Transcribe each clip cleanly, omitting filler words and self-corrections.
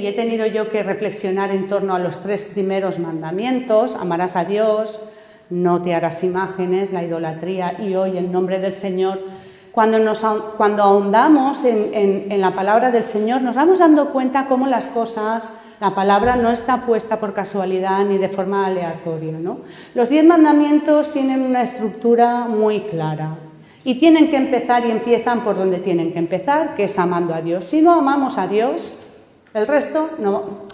y he tenido yo que reflexionar en torno a los 3 primeros mandamientos: amarás a Dios, no te harás imágenes, la idolatría y hoy el nombre del Señor. Cuando ahondamos en la palabra del Señor, nos vamos dando cuenta cómo las cosas, la palabra no está puesta por casualidad ni de forma aleatoria, ¿no? Los 10 mandamientos tienen una estructura muy clara y tienen que empezar y empiezan por donde tienen que empezar, que es amando a Dios. Si no amamos a Dios, el resto no.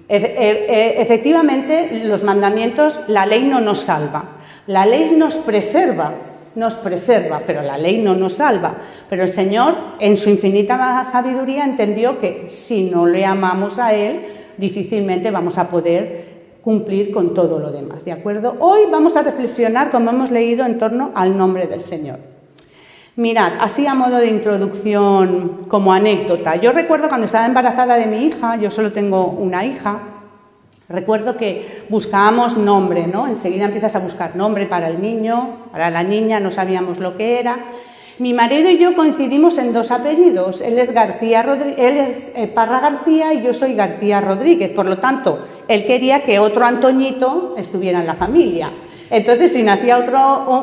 Efectivamente, los mandamientos, la ley no nos salva. La ley nos preserva, pero la ley no nos salva. Pero el Señor, en su infinita sabiduría, entendió que si no le amamos a Él, difícilmente vamos a poder cumplir con todo lo demás, ¿de acuerdo? Hoy vamos a reflexionar, como hemos leído, en torno al nombre del Señor. Mirad, así a modo de introducción, como anécdota. Yo recuerdo cuando estaba embarazada de mi hija, yo solo tengo una hija, recuerdo que buscábamos nombre, ¿no? Enseguida empiezas a buscar nombre para el niño, para la niña, no sabíamos lo que era. Mi marido y yo coincidimos en 2 apellidos, él es Parra García y yo soy García Rodríguez, por lo tanto, él quería que otro Antoñito estuviera en la familia. Entonces, si nacía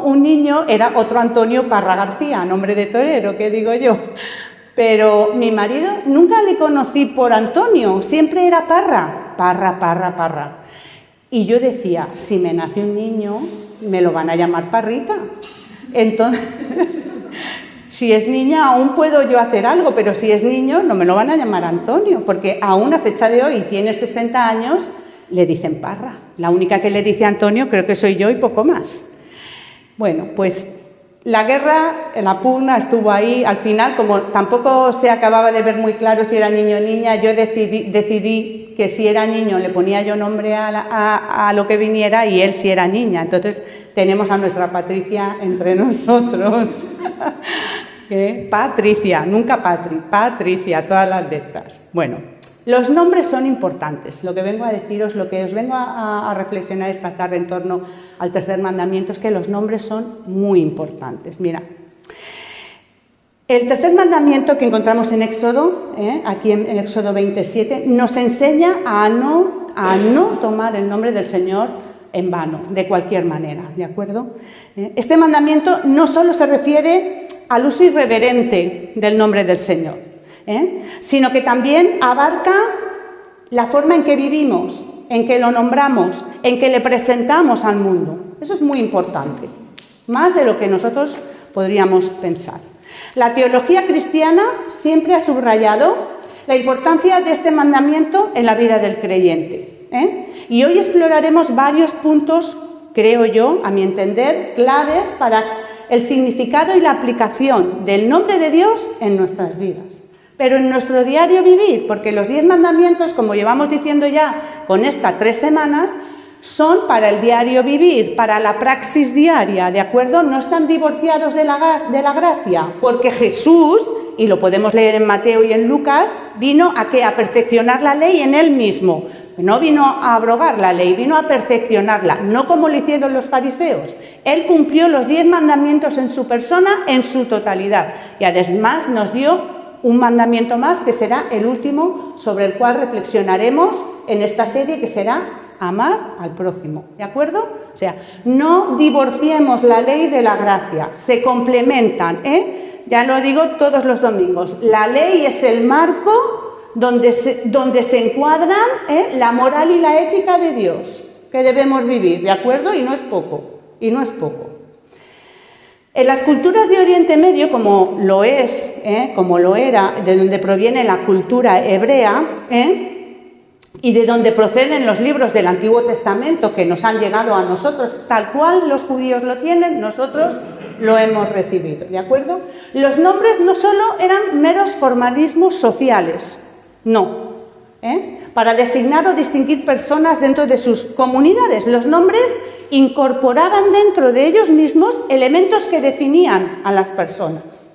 un niño, era otro Antonio Parra García, nombre de torero, ¿qué digo yo? Pero mi marido nunca le conocí por Antonio, siempre era Parra, Parra. Y yo decía, si me nace un niño, me lo van a llamar Parrita. Entonces, si es niña aún puedo yo hacer algo, pero si es niño no me lo van a llamar Antonio, porque aún a fecha de hoy, tiene 60 años, le dicen Parra. La única que le dice Antonio creo que soy yo y poco más. Bueno, pues la guerra, la pugna estuvo ahí. Al final, como tampoco se acababa de ver muy claro si era niño o niña, yo decidí que si era niño le ponía yo nombre a lo que viniera y él si era niña. Entonces tenemos a nuestra Patricia entre nosotros. Patricia, nunca Patricia, todas las letras. Bueno. Los nombres son importantes. Lo que vengo a deciros, lo que os vengo a reflexionar esta tarde en torno al 3er mandamiento es que los nombres son muy importantes. Mira, el 3er mandamiento que encontramos en Éxodo, aquí en Éxodo 27, nos enseña a no tomar el nombre del Señor en vano, de cualquier manera, ¿de acuerdo? Este mandamiento no solo se refiere al uso irreverente del nombre del Señor, sino que también abarca la forma en que vivimos, en que lo nombramos, en que le presentamos al mundo. Eso es muy importante, más de lo que nosotros podríamos pensar. La teología cristiana siempre ha subrayado la importancia de este mandamiento en la vida del creyente, Y hoy exploraremos varios puntos, creo yo, a mi entender, claves para el significado y la aplicación del nombre de Dios en nuestras vidas. Pero en nuestro diario vivir, porque los 10 mandamientos, como llevamos diciendo ya con estas 3 semanas, son para el diario vivir, para la praxis diaria, ¿de acuerdo? No están divorciados de la gracia, porque Jesús, y lo podemos leer en Mateo y en Lucas, vino a ¿qué? A perfeccionar la ley en Él mismo. No vino a abrogar la ley, vino a perfeccionarla, no como lo hicieron los fariseos. Él cumplió los 10 mandamientos en su persona, en su totalidad, y además nos dio un mandamiento más que será el último sobre el cual reflexionaremos en esta serie, que será amar al prójimo, ¿de acuerdo? O sea, no divorciemos la ley de la gracia, se complementan, Ya lo digo todos los domingos, la ley es el marco donde se encuadran la moral y la ética de Dios que debemos vivir, ¿de acuerdo? Y no es poco. En las culturas de Oriente Medio, como lo era, de donde proviene la cultura hebrea, y de donde proceden los libros del Antiguo Testamento que nos han llegado a nosotros, tal cual los judíos lo tienen, nosotros lo hemos recibido, ¿de acuerdo? Los nombres no solo eran meros formalismos sociales, no, para designar o distinguir personas dentro de sus comunidades. Los nombres incorporaban dentro de ellos mismos elementos que definían a las personas.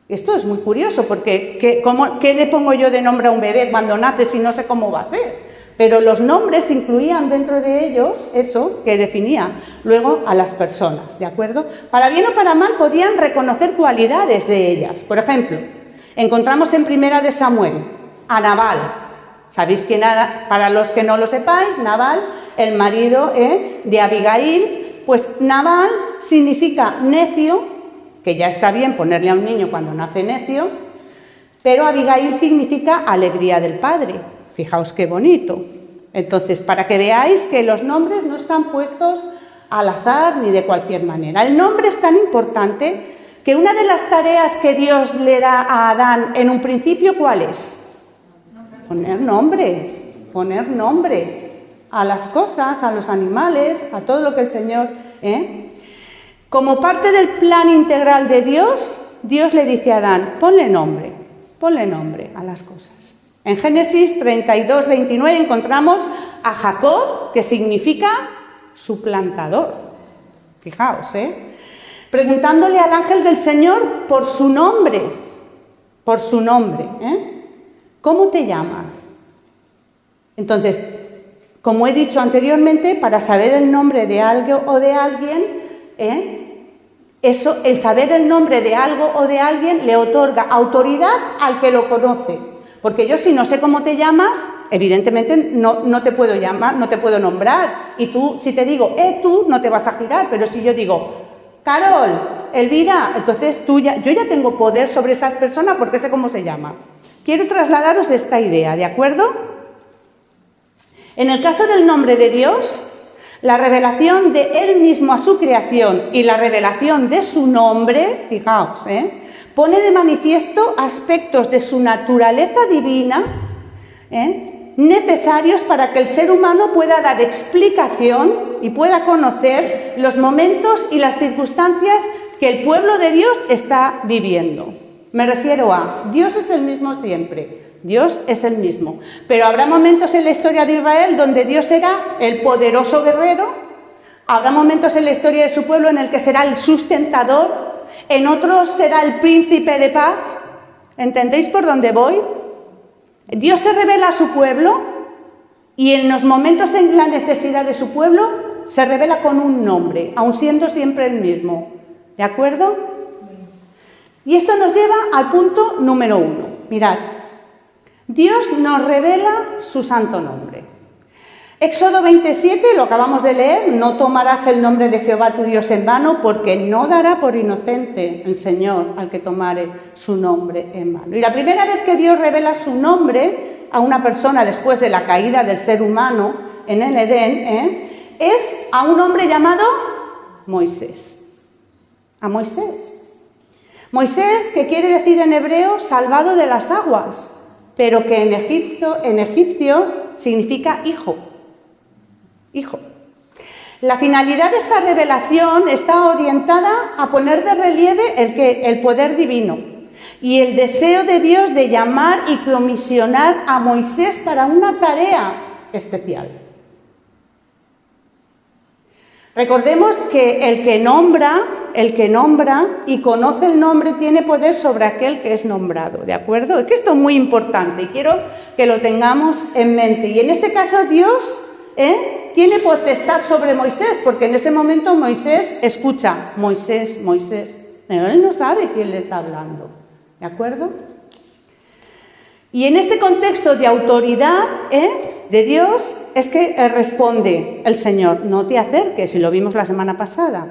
Esto es muy curioso, porque ¿qué le pongo yo de nombre a un bebé cuando nace si no sé cómo va a ser? Pero los nombres incluían dentro de ellos eso que definía luego a las personas, ¿de acuerdo? Para bien o para mal podían reconocer cualidades de ellas. Por ejemplo, encontramos en Primera de Samuel a Nabal, Sabéis que para los que no lo sepáis, Nabal, el marido de Abigail, pues Nabal significa necio, que ya está bien ponerle a un niño cuando nace necio, pero Abigail significa alegría del padre. Fijaos qué bonito. Entonces, para que veáis que los nombres no están puestos al azar ni de cualquier manera. El nombre es tan importante que una de las tareas que Dios le da a Adán en un principio, ¿cuál es? Poner nombre a las cosas, a los animales, a todo lo que el Señor... Como parte del plan integral de Dios, Dios le dice a Adán, ponle nombre a las cosas. En Génesis 32, 29 encontramos a Jacob, que significa suplantador. Fijaos, preguntándole al ángel del Señor por su nombre. ¿Cómo te llamas? Entonces, como he dicho anteriormente, para saber el nombre de algo o de alguien, el saber el nombre de algo o de alguien le otorga autoridad al que lo conoce. Porque yo, si no sé cómo te llamas, evidentemente no te puedo llamar, no te puedo nombrar. Y tú, si te digo, tú, no te vas a girar. Pero si yo digo, Carol, Elvira, entonces yo ya tengo poder sobre esa persona porque sé cómo se llama. Quiero trasladaros esta idea, ¿de acuerdo? En el caso del nombre de Dios, la revelación de Él mismo a su creación y la revelación de su nombre, fijaos, pone de manifiesto aspectos de su naturaleza divina, necesarios para que el ser humano pueda dar explicación y pueda conocer los momentos y las circunstancias que el pueblo de Dios está viviendo. Me refiero a, Dios es el mismo siempre, Dios es el mismo, pero habrá momentos en la historia de Israel donde Dios será el poderoso guerrero, habrá momentos en la historia de su pueblo en el que será el sustentador, en otros será el príncipe de paz. ¿Entendéis por dónde voy? Dios se revela a su pueblo y en los momentos en la necesidad de su pueblo se revela con un nombre, aun siendo siempre el mismo. ¿De acuerdo? Y esto nos lleva al punto número 1. Mirad, Dios nos revela su santo nombre. Éxodo 27, lo acabamos de leer, no tomarás el nombre de Jehová tu Dios en vano, porque no dará por inocente el Señor al que tomare su nombre en vano. Y la primera vez que Dios revela su nombre a una persona después de la caída del ser humano en el Edén, es a un hombre llamado Moisés. A Moisés. Moisés, que quiere decir en hebreo salvado de las aguas, pero que en egipcio significa hijo. Hijo. La finalidad de esta revelación está orientada a poner de relieve el poder divino y el deseo de Dios de llamar y comisionar a Moisés para una tarea especial. Recordemos que el que nombra y conoce el nombre tiene poder sobre aquel que es nombrado, ¿de acuerdo? Es que esto es muy importante y quiero que lo tengamos en mente. Y en este caso Dios tiene potestad sobre Moisés, porque en ese momento Moisés escucha, Moisés, pero él no sabe quién le está hablando, ¿de acuerdo? Y en este contexto de autoridad de Dios es que responde el Señor, no te acerques, y lo vimos la semana pasada,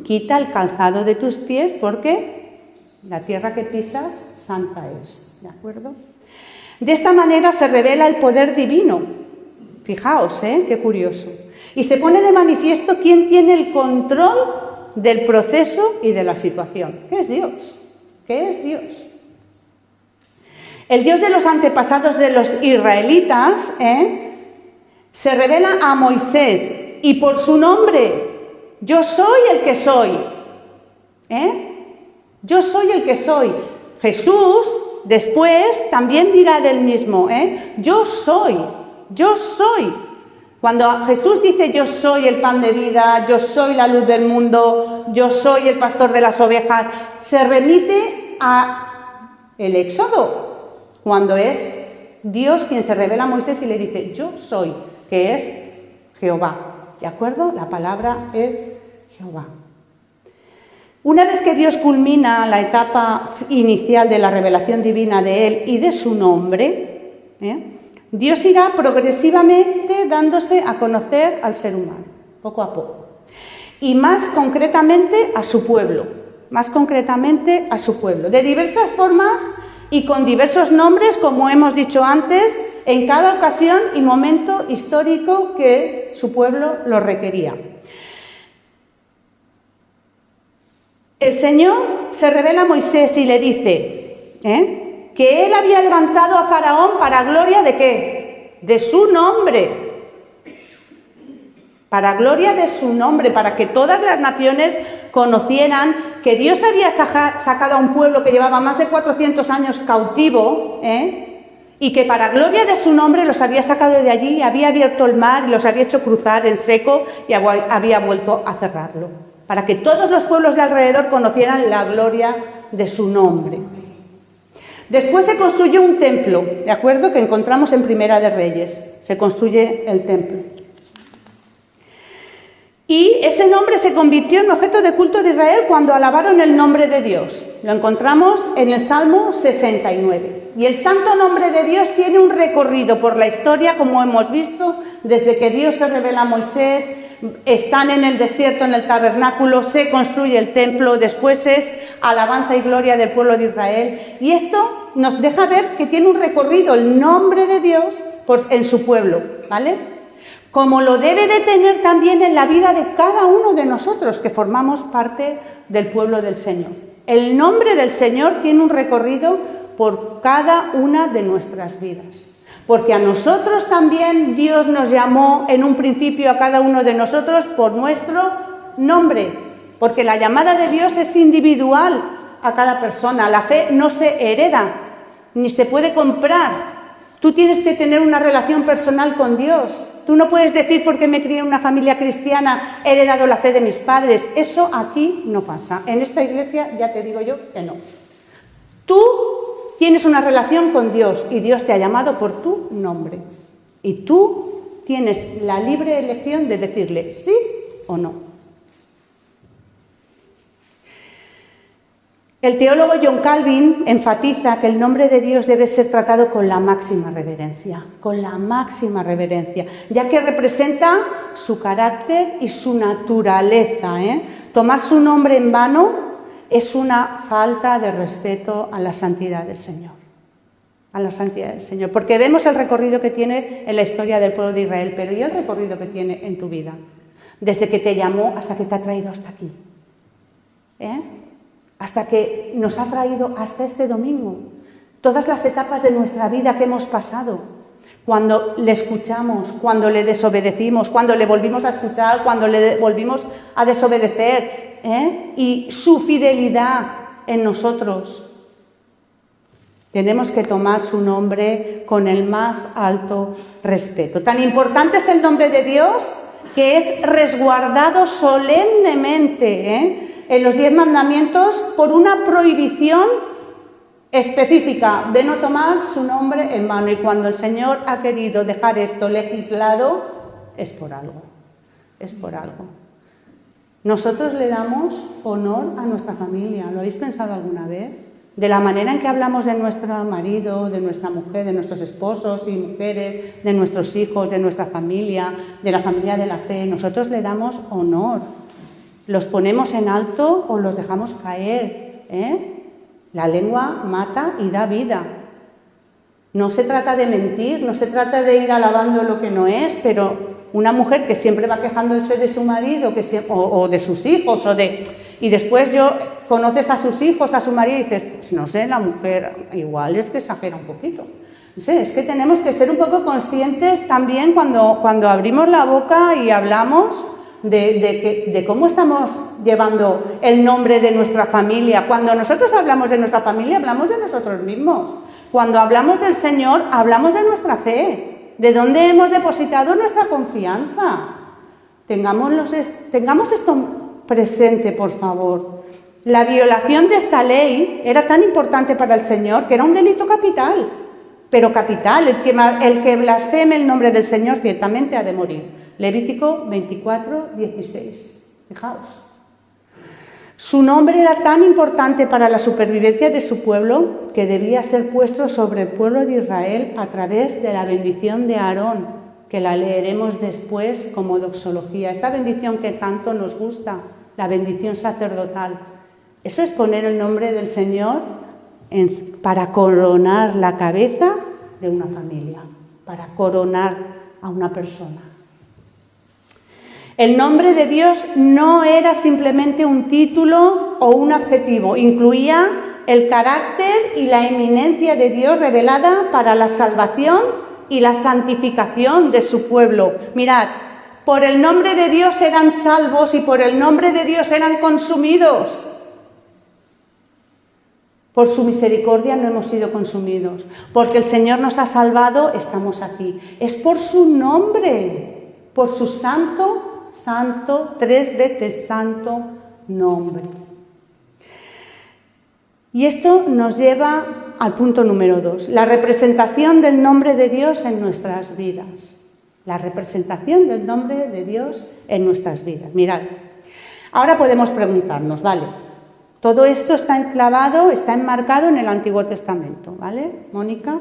quita el calzado de tus pies porque la tierra que pisas santa es, ¿de acuerdo? De esta manera se revela el poder divino, fijaos, qué curioso, y se pone de manifiesto quién tiene el control del proceso y de la situación. ¿Qué es Dios? ¿Qué es Dios? El Dios de los antepasados de los israelitas se revela a Moisés y por su nombre, yo soy el que soy. Yo soy el que soy. Jesús después también dirá del mismo, yo soy. Cuando Jesús dice yo soy el pan de vida, yo soy la luz del mundo, yo soy el pastor de las ovejas, se remite a el Éxodo, cuando es Dios quien se revela a Moisés y le dice yo soy, que es Jehová, ¿de acuerdo? La palabra es Jehová. Una vez que Dios culmina la etapa inicial de la revelación divina de Él y de su nombre, Dios irá progresivamente dándose a conocer al ser humano, poco a poco. Y más concretamente a su pueblo, de diversas formas y con diversos nombres, como hemos dicho antes, en cada ocasión y momento histórico que su pueblo lo requería. El Señor se revela a Moisés y le dice que él había levantado a Faraón para gloria ¿de qué? De su nombre. Para gloria de su nombre, para que todas las naciones conocieran que Dios había sacado a un pueblo que llevaba más de 400 años cautivo, y que para gloria de su nombre los había sacado de allí, había abierto el mar y los había hecho cruzar en seco y había vuelto a cerrarlo, para que todos los pueblos de alrededor conocieran la gloria de su nombre. Después se construye un templo, ¿de acuerdo? Que encontramos en Primera de Reyes, se construye el templo. Y ese nombre se convirtió en objeto de culto de Israel cuando alabaron el nombre de Dios. Lo encontramos en el Salmo 69. Y el santo nombre de Dios tiene un recorrido por la historia, como hemos visto, desde que Dios se revela a Moisés, están en el desierto, en el tabernáculo, se construye el templo, después es alabanza y gloria del pueblo de Israel. Y esto nos deja ver que tiene un recorrido el nombre de Dios en su pueblo, ¿vale? Como lo debe de tener también en la vida de cada uno de nosotros que formamos parte del pueblo del Señor. El nombre del Señor tiene un recorrido por cada una de nuestras vidas, porque a nosotros también Dios nos llamó en un principio a cada uno de nosotros por nuestro nombre, porque la llamada de Dios es individual a cada persona. La fe no se hereda ni se puede comprar. Tú tienes que tener una relación personal con Dios. Tú no puedes decir porque me crié en una familia cristiana, he heredado la fe de mis padres. Eso aquí no pasa. En esta iglesia ya te digo yo que no. Tú tienes una relación con Dios y Dios te ha llamado por tu nombre. Y tú tienes la libre elección de decirle sí o no. El teólogo John Calvin enfatiza que el nombre de Dios debe ser tratado con la máxima reverencia, ya que representa su carácter y su naturaleza. Tomar su nombre en vano es una falta de respeto a la santidad del Señor. Porque vemos el recorrido que tiene en la historia del pueblo de Israel, pero ¿y el recorrido que tiene en tu vida? Desde que te llamó hasta que te ha traído hasta aquí. Hasta que nos ha traído hasta este domingo. Todas las etapas de nuestra vida que hemos pasado, cuando le escuchamos, cuando le desobedecimos, cuando le volvimos a escuchar, cuando le volvimos a desobedecer, y su fidelidad en nosotros. Tenemos que tomar su nombre con el más alto respeto. Tan importante es el nombre de Dios que es resguardado solemnemente, en los 10 mandamientos por una prohibición específica de no tomar su nombre en vano. Y cuando el Señor ha querido dejar esto legislado, es por algo. Nosotros le damos honor a nuestra familia. ¿Lo habéis pensado alguna vez? De la manera en que hablamos de nuestro marido, de nuestra mujer, de nuestros esposos y mujeres, de nuestros hijos, de nuestra familia, de la familia de la fe. Nosotros le damos honor. ¿Los ponemos en alto o los dejamos caer? La lengua mata y da vida. No se trata de mentir, no se trata de ir alabando lo que no es, pero una mujer que siempre va quejándose de su marido o de sus hijos, y después conoces a sus hijos, a su marido y dices, pues no sé, la mujer igual es que exagera un poquito. No sé, es que tenemos que ser un poco conscientes también cuando abrimos la boca y hablamos de cómo estamos llevando el nombre de nuestra familia. Cuando nosotros hablamos de nuestra familia, hablamos de nosotros mismos. Cuando hablamos del Señor, hablamos de nuestra fe, de dónde hemos depositado nuestra confianza. Tengamos esto presente, por favor. La violación de esta ley era tan importante para el Señor que era un delito capital, pero capital. El que blasfeme el nombre del Señor ciertamente ha de morir. Levítico 24, 16. Fijaos. Su nombre era tan importante para la supervivencia de su pueblo que debía ser puesto sobre el pueblo de Israel a través de la bendición de Aarón, que la leeremos después como doxología. Esta bendición que tanto nos gusta, la bendición sacerdotal. Eso es poner el nombre del Señor para coronar la cabeza de una familia, para coronar a una persona. El nombre de Dios no era simplemente un título o un adjetivo, incluía el carácter y la eminencia de Dios revelada para la salvación y la santificación de su pueblo. Mirad, por el nombre de Dios eran salvos y por el nombre de Dios eran consumidos. Por su misericordia no hemos sido consumidos. Porque el Señor nos ha salvado, estamos aquí. Es por su nombre, por su santo, 3 veces santo nombre. Y esto nos lleva al punto número 2, la representación del nombre de Dios en nuestras vidas. La representación del nombre de Dios en nuestras vidas. Mirad, ahora podemos preguntarnos, vale, todo esto está enclavado, está enmarcado en el Antiguo Testamento, ¿vale, Mónica?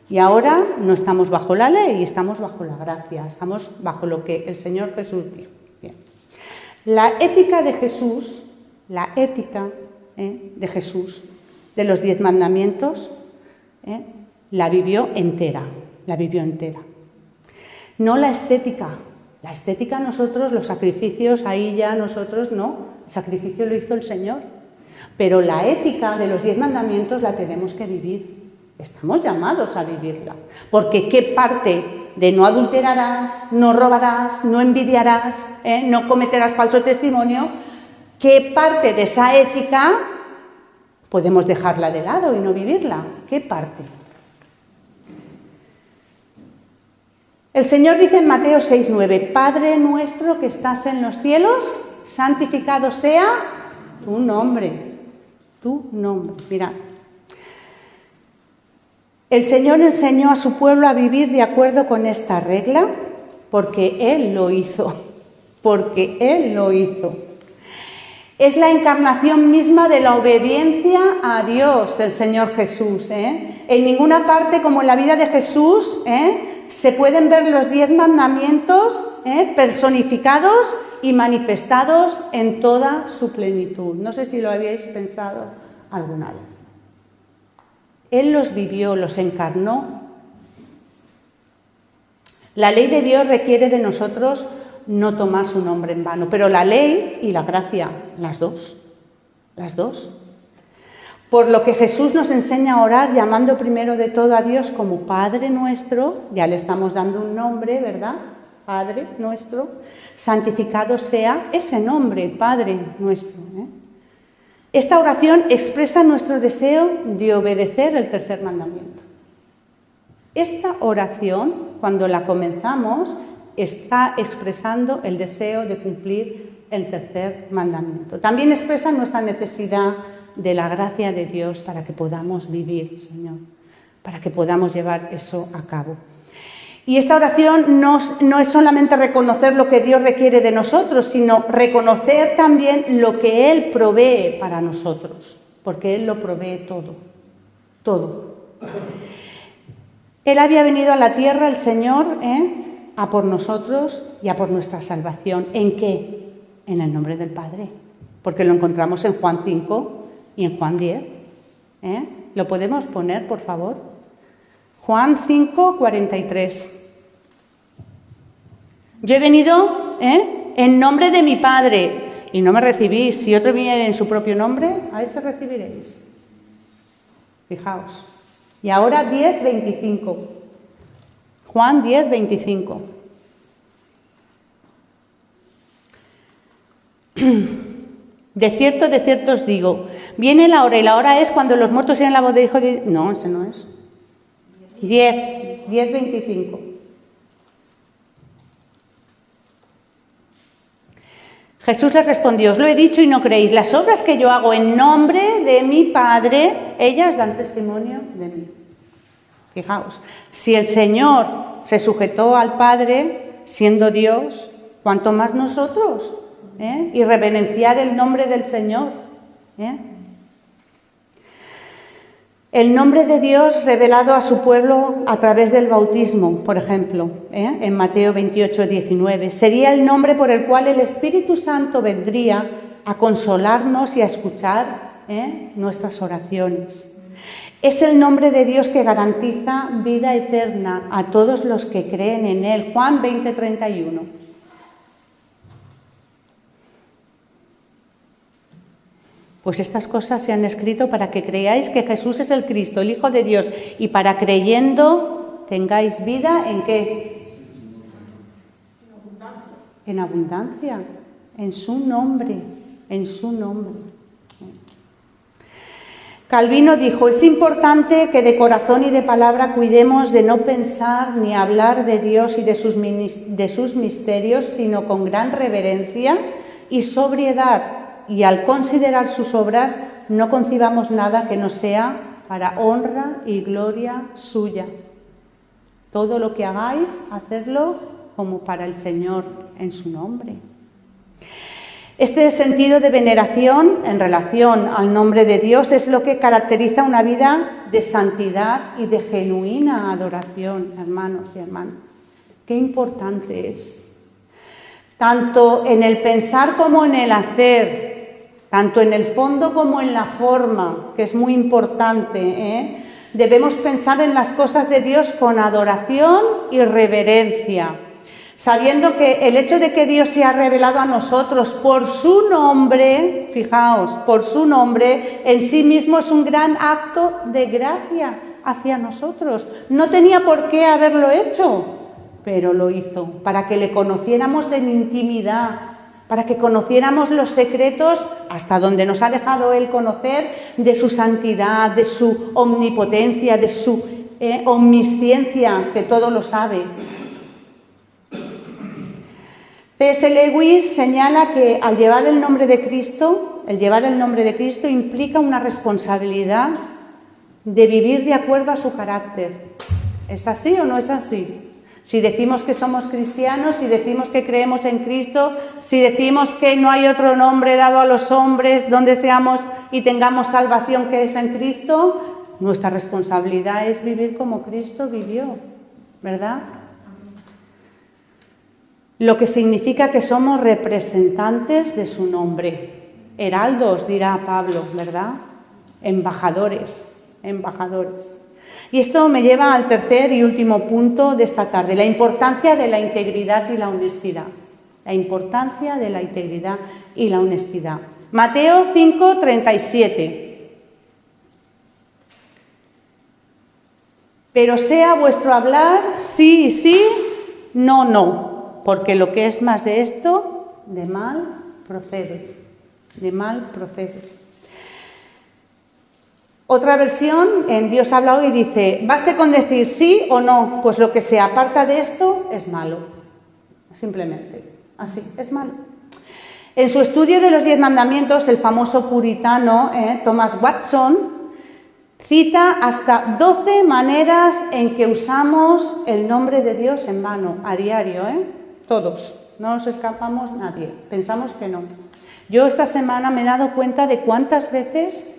Y ahora no estamos bajo la ley, estamos bajo la gracia, estamos bajo lo que el Señor Jesús dijo. Bien. La ética de Jesús, de los 10 mandamientos, la vivió entera. No la estética. La estética nosotros, los sacrificios, ahí ya nosotros no, el sacrificio lo hizo el Señor. Pero la ética de los 10 mandamientos la tenemos que vivir. Estamos llamados a vivirla, porque ¿qué parte de no adulterarás, no robarás, no envidiarás, no cometerás falso testimonio, qué parte de esa ética podemos dejarla de lado y no vivirla? ¿Qué parte? El Señor dice en Mateo 6:9, Padre nuestro que estás en los cielos, santificado sea tu nombre. Tu nombre. Mirad. El Señor enseñó a su pueblo a vivir de acuerdo con esta regla porque Él lo hizo. Es la encarnación misma de la obediencia a Dios, el Señor Jesús. En ninguna parte, como en la vida de Jesús, se pueden ver los 10 mandamientos personificados y manifestados en toda su plenitud. No sé si lo habíais pensado alguna vez. Él los vivió, los encarnó. La ley de Dios requiere de nosotros no tomar su nombre en vano, pero la ley y la gracia, las dos. Por lo que Jesús nos enseña a orar llamando primero de todo a Dios como Padre nuestro, ya le estamos dando un nombre, ¿verdad? Padre nuestro, santificado sea ese nombre, Padre nuestro. Esta oración expresa nuestro deseo de obedecer el tercer mandamiento. Esta oración, cuando la comenzamos, está expresando el deseo de cumplir el tercer mandamiento. También expresa nuestra necesidad de la gracia de Dios para que podamos vivir, Señor, para que podamos llevar eso a cabo. Y esta oración no es solamente reconocer lo que Dios requiere de nosotros, sino reconocer también lo que Él provee para nosotros, porque Él lo provee todo. Él había venido a la tierra, el Señor, a por nosotros y a por nuestra salvación. ¿En qué? En el nombre del Padre, porque lo encontramos en Juan 5 y en Juan 10. ¿Lo podemos poner, por favor? Juan 5, 43. Yo he venido en nombre de mi Padre y no me recibís. Si otro viniera en su propio nombre, a ese recibiréis. Fijaos. Y ahora 10, 25. Juan 10, 25. De cierto os digo, viene la hora y la hora es cuando los muertos irán a la voz de Hijo de... No, ese no es. 10, 25. Jesús les respondió, os lo he dicho y no creéis. Las obras que yo hago en nombre de mi Padre, ellas dan testimonio de mí. Fijaos, si el Señor se sujetó al Padre, siendo Dios, ¿cuánto más nosotros? y reverenciar el nombre del Señor. El nombre de Dios revelado a su pueblo a través del bautismo, por ejemplo, en Mateo 28, 19. Sería el nombre por el cual el Espíritu Santo vendría a consolarnos y a escuchar nuestras oraciones. Es el nombre de Dios que garantiza vida eterna a todos los que creen en Él. Juan 20, 31. Pues estas cosas se han escrito para que creáis que Jesús es el Cristo, el Hijo de Dios, y para creyendo tengáis vida ¿en qué? En abundancia, en su nombre, en su nombre. Calvino dijo, es importante que de corazón y de palabra cuidemos de no pensar ni hablar de Dios y de sus misterios, sino con gran reverencia y sobriedad, y al considerar sus obras no concibamos nada que no sea para honra y gloria suya. Todo lo que hagáis, hacedlo como para el Señor, en su nombre. Este sentido de veneración en relación al nombre de Dios es lo que caracteriza una vida de santidad y de genuina adoración, hermanos y hermanas. Qué importante es. Tanto en el pensar como en el hacer, tanto en el fondo como en la forma, que es muy importante, debemos pensar en las cosas de Dios con adoración y reverencia, sabiendo que el hecho de que Dios se ha revelado a nosotros por su nombre, fijaos, por su nombre, en sí mismo es un gran acto de gracia hacia nosotros. No tenía por qué haberlo hecho, pero lo hizo, para que le conociéramos en intimidad, para que conociéramos los secretos hasta donde nos ha dejado Él conocer de su santidad, de su omnipotencia, de su omnisciencia, que todo lo sabe. C.S. Lewis señala que al llevar el nombre de Cristo, implica una responsabilidad de vivir de acuerdo a su carácter. ¿Es así o no es así? Si decimos que somos cristianos, si decimos que creemos en Cristo, si decimos que no hay otro nombre dado a los hombres donde seamos y tengamos salvación que es en Cristo, nuestra responsabilidad es vivir como Cristo vivió, ¿verdad? Lo que significa que somos representantes de su nombre. Heraldos, dirá Pablo, ¿verdad? Embajadores. Y esto me lleva al tercer y último punto de esta tarde, la importancia de la integridad y la honestidad. La importancia de la integridad y la honestidad. Mateo 5, 37. Pero sea vuestro hablar sí y sí, no, no. Porque lo que es más de esto, de mal procede. Otra versión, en Dios habla hoy, dice, baste con decir sí o no, pues lo que se aparta de esto es malo. Simplemente, así, es malo. En su estudio de los 10 mandamientos, el famoso puritano Thomas Watson cita hasta 12 maneras en que usamos el nombre de Dios en vano, a diario, Todos, no nos escapamos nadie, pensamos que no. Yo esta semana me he dado cuenta de cuántas veces,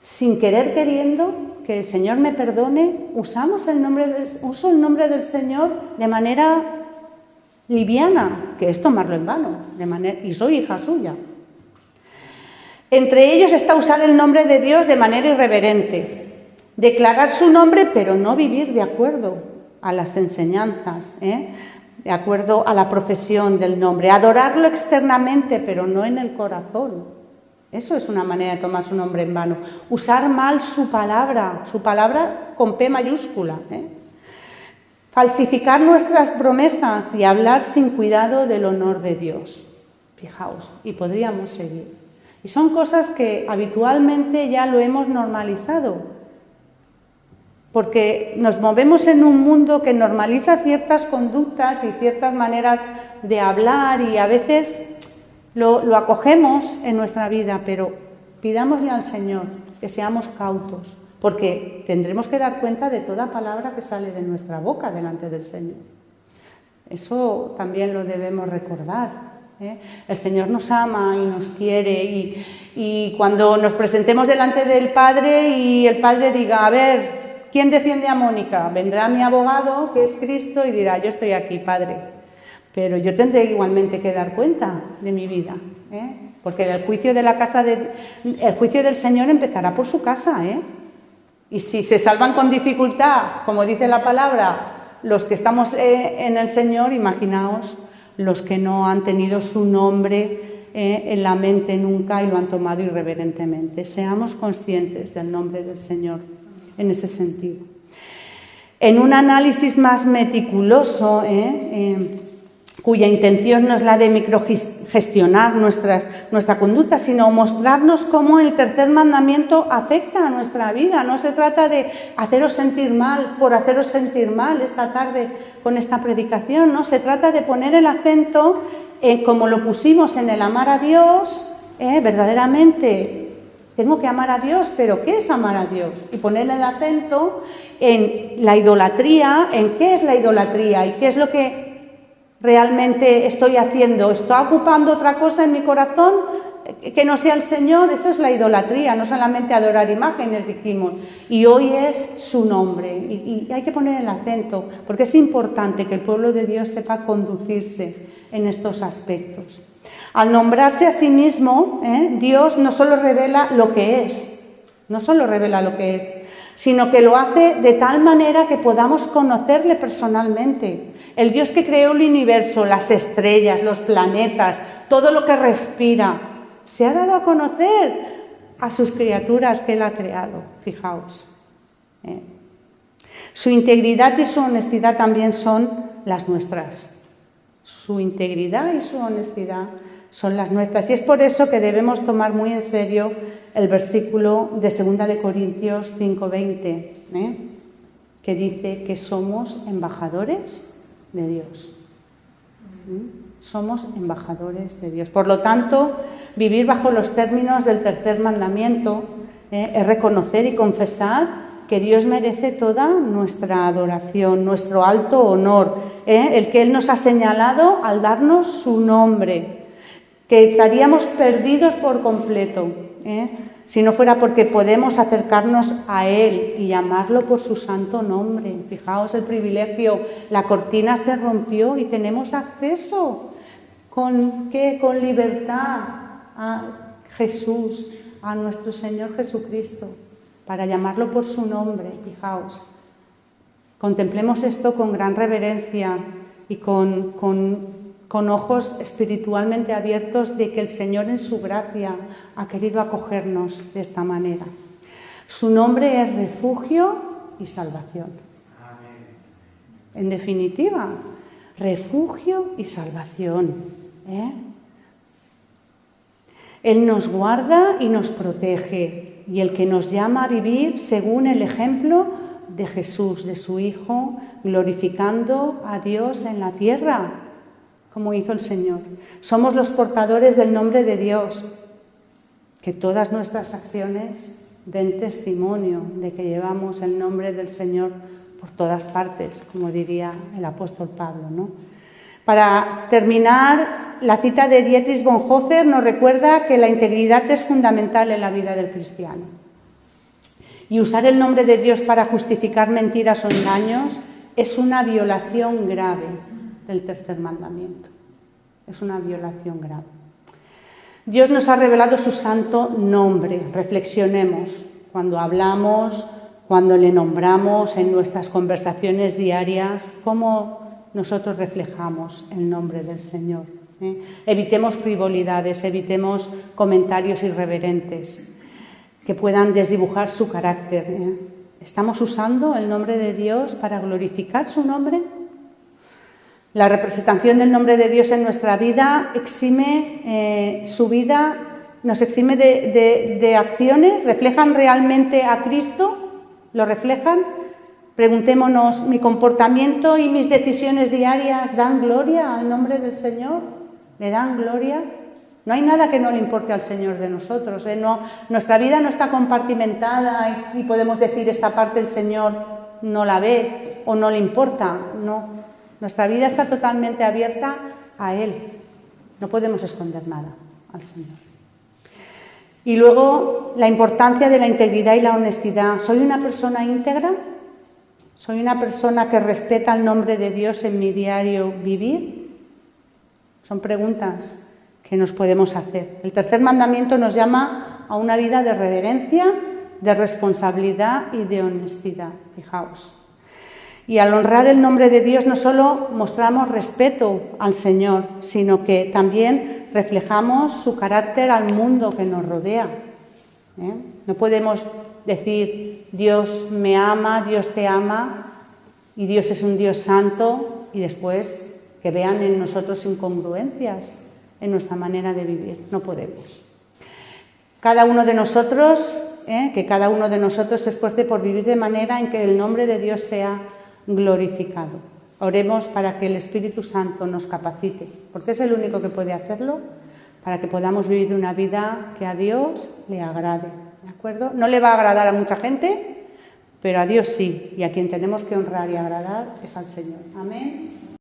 sin querer queriendo, que el Señor me perdone, uso el nombre del Señor de manera liviana, que es tomarlo en vano, y soy hija suya. Entre ellos está usar el nombre de Dios de manera irreverente, declarar su nombre pero no vivir de acuerdo a las enseñanzas, de acuerdo a la profesión del nombre, adorarlo externamente, pero no en el corazón. Eso es una manera de tomar su nombre en vano. Usar mal su palabra con P mayúscula. Falsificar nuestras promesas y hablar sin cuidado del honor de Dios. Fijaos, y podríamos seguir. Y son cosas que habitualmente ya lo hemos normalizado. Porque nos movemos en un mundo que normaliza ciertas conductas y ciertas maneras de hablar y a veces lo acogemos en nuestra vida, pero pidámosle al Señor que seamos cautos, porque tendremos que dar cuenta de toda palabra que sale de nuestra boca delante del Señor. Eso también lo debemos recordar. El Señor nos ama y nos quiere, y cuando nos presentemos delante del Padre y el Padre diga, a ver, ¿quién defiende a Mónica? Vendrá mi abogado, que es Cristo, y dirá, yo estoy aquí, Padre. Pero yo tendré igualmente que dar cuenta de mi vida, porque el juicio el juicio del Señor empezará por su casa, Y si se salvan con dificultad, como dice la palabra, los que estamos en el Señor, imaginaos los que no han tenido su nombre en la mente nunca y lo han tomado irreverentemente. Seamos conscientes del nombre del Señor en ese sentido. En un análisis más meticuloso, cuya intención no es la de microgestionar nuestra conducta, sino mostrarnos cómo el tercer mandamiento afecta a nuestra vida. No se trata de haceros sentir mal por haceros sentir mal esta tarde con esta predicación, no, se trata de poner el acento, como lo pusimos en el amar a Dios, verdaderamente tengo que amar a Dios, pero ¿qué es amar a Dios? Y poner el acento en la idolatría, en qué es la idolatría y qué es lo que realmente estoy haciendo. ¿Estoy ocupando otra cosa en mi corazón que no sea el Señor? Esa es la idolatría, no solamente adorar imágenes, dijimos. Y hoy es su nombre. Y hay que poner el acento, porque es importante que el pueblo de Dios sepa conducirse en estos aspectos. Al nombrarse a sí mismo, Dios no solo revela lo que es, sino que lo hace de tal manera que podamos conocerle personalmente. El Dios que creó el universo, las estrellas, los planetas, todo lo que respira, se ha dado a conocer a sus criaturas que Él ha creado, fijaos. Su integridad y su honestidad también son las nuestras. Su integridad y su honestidad son las nuestras. Y es por eso que debemos tomar muy en serio el versículo de 2 de Corintios 5:20, que dice que somos embajadores de Dios. Somos embajadores de Dios. Por lo tanto, vivir bajo los términos del tercer mandamiento es reconocer y confesar que Dios merece toda nuestra adoración, nuestro alto honor, el que Él nos ha señalado al darnos su nombre, que estaríamos perdidos por completo, si no fuera porque podemos acercarnos a Él y llamarlo por su santo nombre. Fijaos el privilegio, la cortina se rompió y tenemos acceso. ¿Con qué? Con libertad a Jesús, a nuestro Señor Jesucristo, para llamarlo por su nombre. Fijaos, contemplemos esto con gran reverencia y con ojos espiritualmente abiertos de que el Señor en su gracia ha querido acogernos de esta manera. Su nombre es refugio y salvación. En definitiva, refugio y salvación. Él nos guarda y nos protege, y el que nos llama a vivir según el ejemplo de Jesús, de su Hijo, glorificando a Dios en la tierra, como hizo el Señor. Somos los portadores del nombre de Dios. Que todas nuestras acciones den testimonio de que llevamos el nombre del Señor por todas partes, como diría el apóstol Pablo, ¿no? Para terminar, la cita de Dietrich Bonhoeffer nos recuerda que la integridad es fundamental en la vida del cristiano. Y usar el nombre de Dios para justificar mentiras o engaños es una violación grave del tercer mandamiento. Es una violación grave. Dios nos ha revelado su santo nombre. Reflexionemos cuando hablamos, cuando le nombramos en nuestras conversaciones diarias, cómo nosotros reflejamos el nombre del Señor. Evitemos frivolidades, evitemos comentarios irreverentes que puedan desdibujar su carácter. ¿Estamos usando el nombre de Dios para glorificar su nombre? La representación del nombre de Dios en nuestra vida exime su vida, nos exime de acciones. ¿Reflejan realmente a Cristo? ¿Lo reflejan? Preguntémonos, ¿mi comportamiento y mis decisiones diarias dan gloria al nombre del Señor? ¿Le dan gloria? No hay nada que no le importe al Señor de nosotros. No, nuestra vida no está compartimentada y podemos decir esta parte el Señor no la ve o no le importa. No, nuestra vida está totalmente abierta a Él. No podemos esconder nada al Señor. Y luego la importancia de la integridad y la honestidad. ¿Soy una persona íntegra? ¿Soy una persona que respeta el nombre de Dios en mi diario vivir? Son preguntas que nos podemos hacer. El tercer mandamiento nos llama a una vida de reverencia, de responsabilidad y de honestidad. Fijaos. Y al honrar el nombre de Dios no solo mostramos respeto al Señor, sino que también reflejamos su carácter al mundo que nos rodea. No podemos decir Dios me ama, Dios te ama y Dios es un Dios santo y después que vean en nosotros incongruencias en nuestra manera de vivir. No podemos. Cada uno de nosotros, que cada uno de nosotros se esfuerce por vivir de manera en que el nombre de Dios sea glorificado. Oremos para que el Espíritu Santo nos capacite, porque es el único que puede hacerlo, para que podamos vivir una vida que a Dios le agrade. ¿De acuerdo? No le va a agradar a mucha gente, pero a Dios sí, y a quien tenemos que honrar y agradar es al Señor. Amén.